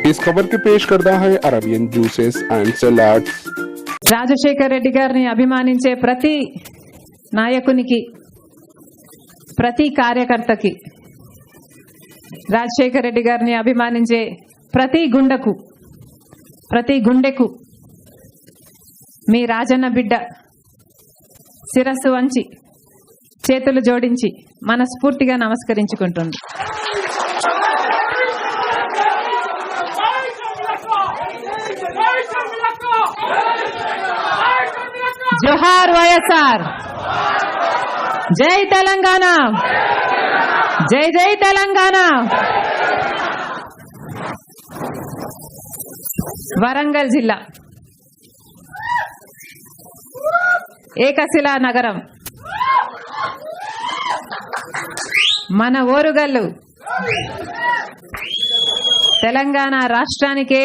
इस खबर के पेश करता है Arabian juices and salads. Rajasekhar Reddy గారిని అభిమానించే ప్రతి నాయకునికి, ప్రతి కార్యకర్తకి, రాజశేఖర్ రెడ్డి గారిని అభిమానించే ప్రతి గుండెకు మీ రాజన్న బిడ్డ శిరస్సు వంచి చేతులు జోడించి మనస్ఫూర్తిగా నమస్కరించుకుంటుంది. జోహార్ వైఎస్ఆర్, జై తెలంగాణ, జై జై తెలంగాణ. వరంగల్ జిల్లా ఏకశిలా నగరం, మన ఓరుగల్లు తెలంగాణ రాష్ట్రానికే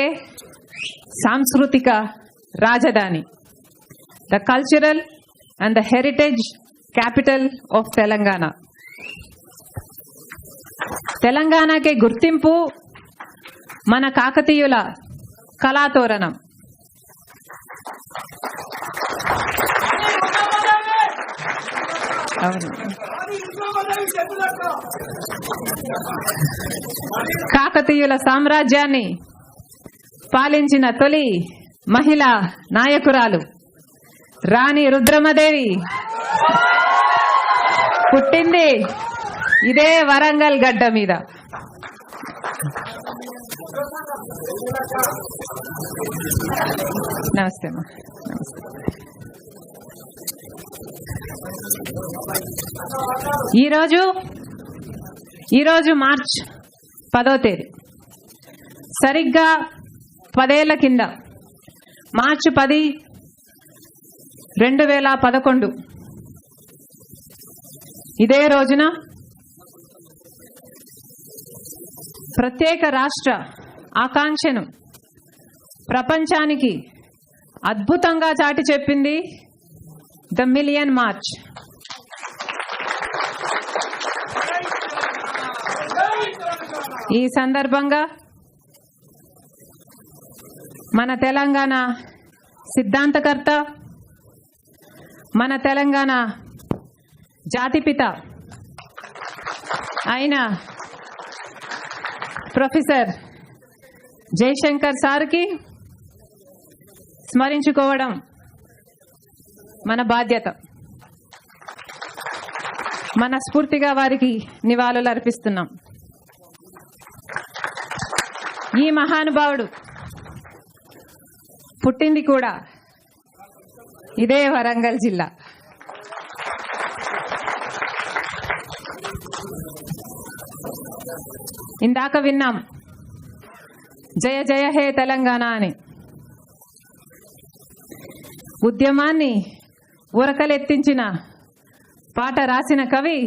సాంస్కృతిక రాజధాని, the cultural and the heritage capital of Telangana. తెలంగాణకే గుర్తింపు మన కాకతీయుల కళాతోరణం. కాకతీయుల సామ్రాజ్యాన్ని పాలించిన తొలి మహిళా నాయకురాలు రాణి రుద్రమదేవి పుట్టింది ఇదే వరంగల్ గడ్డ మీద. నమస్తే అమ్మా. ఈరోజు మార్చ్ 10వ తేదీ, సరిగ్గా 10 ఏళ్ల కింద మార్చి 10, 2011 ఇదే రోజున ప్రత్యేక రాష్ట్ర ఆకాంక్షను ప్రపంచానికి అద్భుతంగా చాటి చెప్పింది ద మిలియన్ మార్చ్. ఈ సందర్భంగా మన తెలంగాణ సిద్ధాంతకర్త, మన తెలంగాణ జాతిపిత అయిన ప్రొఫెసర్ జయశంకర్ సార్కి స్మరించుకోవడం మన బాధ్యత. మనస్ఫూర్తిగా వారికి నివాళులు అర్పిస్తున్నాం. ఈ మహానుభావుడు పుట్టింది కూడా ఇదే వరంగల్ జిల్లా. ఇందాక విన్నాం జయ జయ హే తెలంగాణ అని. ఉద్యమాన్ని ఉరకలెత్తించిన పాట రాసిన కవి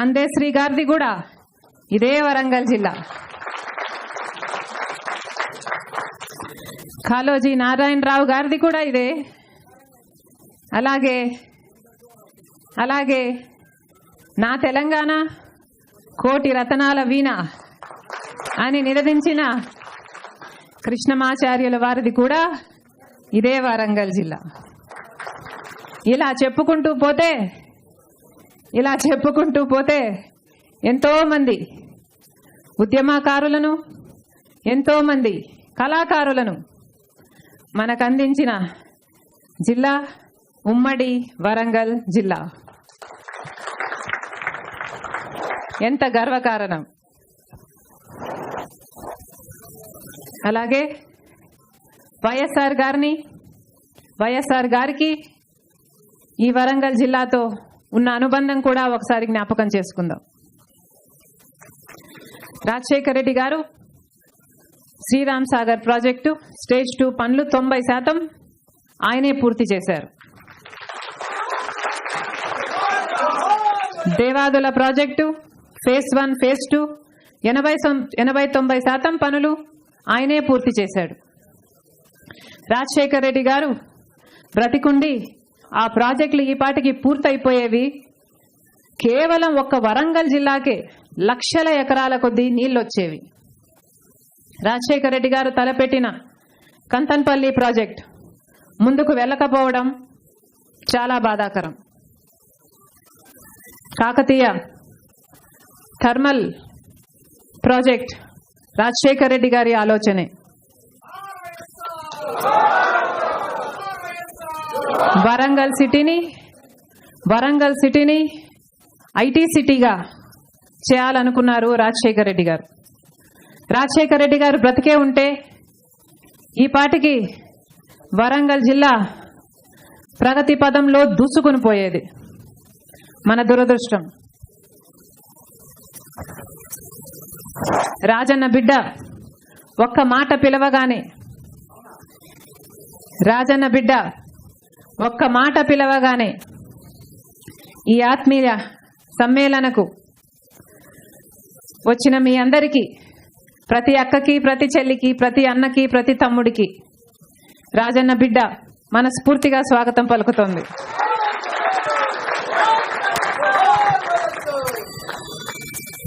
అందేశ్రీ గారిది కూడా ఇదే వరంగల్ జిల్లా. కాళోజీ నారాయణరావు గారిది కూడా ఇదే. అలాగే నా తెలంగాణ కోటి రతనాల వీణ అని నినదించిన కృష్ణమాచార్యుల వారిది కూడా ఇదే వరంగల్ జిల్లా. ఇలా చెప్పుకుంటూ పోతే ఎంతో మంది ఉద్యమకారులను, ఎంతో మంది కళాకారులను మనకు అందించిన జిల్లా ఉమ్మడి వరంగల్ జిల్లా. ఎంత గర్వకారణం. అలాగే వైఎస్ఆర్ గారికి ఈ వరంగల్ జిల్లాతో ఉన్న అనుబంధం కూడా ఒకసారి జ్ఞాపకం చేసుకుందాం. రాజశేఖర్ రెడ్డి గారు శ్రీరామ్ సాగర్ ప్రాజెక్టు స్టేజ్ 2 పనులు 90% ఆయనే పూర్తి చేశారు. దేవాదుల ప్రాజెక్టు ఫేజ్ 1, ఫేజ్ 2 80-90% పనులు ఆయనే పూర్తి చేశాడు. రాజశేఖర్ రెడ్డి గారు బ్రతికుండి ఆ ప్రాజెక్టులు ఈ పాటికి పూర్తయిపోయేవి. కేవలం ఒక్క వరంగల్ జిల్లాకే లక్షల ఎకరాల కొద్దీ నీళ్లు వచ్చేవి. రాజశేఖర రెడ్డి గారు తలపెట్టిన కంతన్పల్లి ప్రాజెక్ట్ ముందుకు వెళ్ళకపోవడం చాలా బాధాకరం. కాకతీయ థర్మల్ ప్రాజెక్ట్ రాజశేఖర రెడ్డి గారి ఆలోచనే. వరంగల్ సిటీని ఐటీ సిటీగా చేయాలనుకున్నారు రాజశేఖర రెడ్డి గారు. రాజశేఖర రెడ్డి గారు బ్రతికే ఉంటే ఈ పాటికి వరంగల్ జిల్లా ప్రగతి పదంలో దూసుకుని పోయేది. మన దురదృష్టం. రాజన్న బిడ్డ ఒక్క మాట పిలవగానే ఈ ఆత్మీయ సమ్మేళనకు వచ్చిన మీ అందరికీ, ప్రతి అక్కకి, ప్రతి చెల్లికి, ప్రతి అన్నకి, ప్రతి తమ్ముడికి రాజన్న బిడ్డ మనస్ఫూర్తిగా స్వాగతం పలుకుతోంది.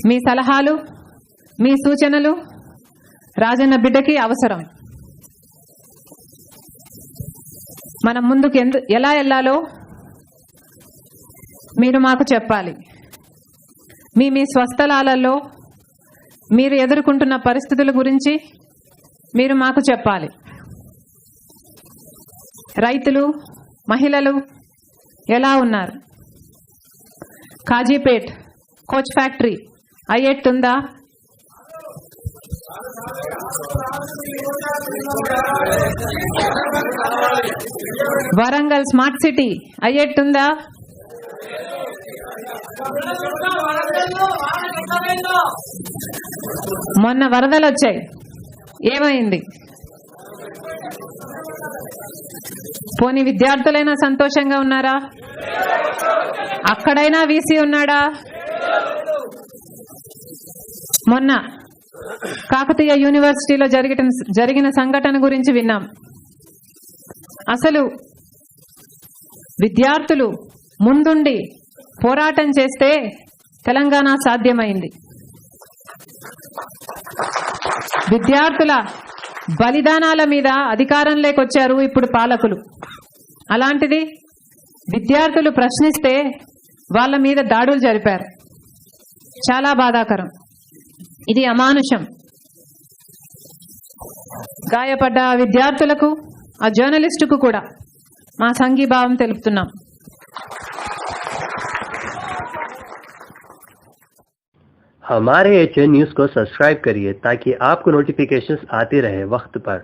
మీ సలహాలు, మీ సూచనలు రాజన్న బిడ్డకి అవసరం. మనం ముందుకు ఎలా వెళ్ళాలో మీరు మాకు చెప్పాలి. మీ స్వస్థలాలలో మీరు ఎదుర్కొంటున్న పరిస్థితుల గురించి మీరు మాకు చెప్పాలి. రైతులు, మహిళలు ఎలా ఉన్నారు? కాజీపేట్ కోచ్ ఫ్యాక్టరీ అయ్యేట్టుందా? వరంగల్ స్మార్ట్ సిటీ అయ్యేట్టుందా? మొన్న వరదలు వచ్చాయి, ఏమైంది? పోనీ విద్యార్థులైనా సంతోషంగా ఉన్నారా? అక్కడైనా వీసీ ఉన్నాడా? మొన్న కాకతీయ యూనివర్సిటీలో జరిగిన సంఘటన గురించి విన్నాం. అసలు విద్యార్థులు ముందుండి పోరాటం చేస్తే తెలంగాణ సాధ్యమైంది. విద్యార్థుల బలిదానాల మీద అధికారంలోకి వచ్చారు ఇప్పుడు పాలకులు. అలాంటిది విద్యార్థులు ప్రశ్నిస్తే వాళ్ళ మీద దాడులు జరిపారు. చాలా బాధాకరం. ఇది అమానుషం. గాయపడ్డ విద్యార్థులకు, ఆ జర్నలిస్టుకు కూడా మా సంఘీభావం తెలుపుతున్నాం. हमारे HN न्यूज को सब्सक्राइब करिए ताकि आपको नोटिफिकेशंस आते रहे वक्त पर।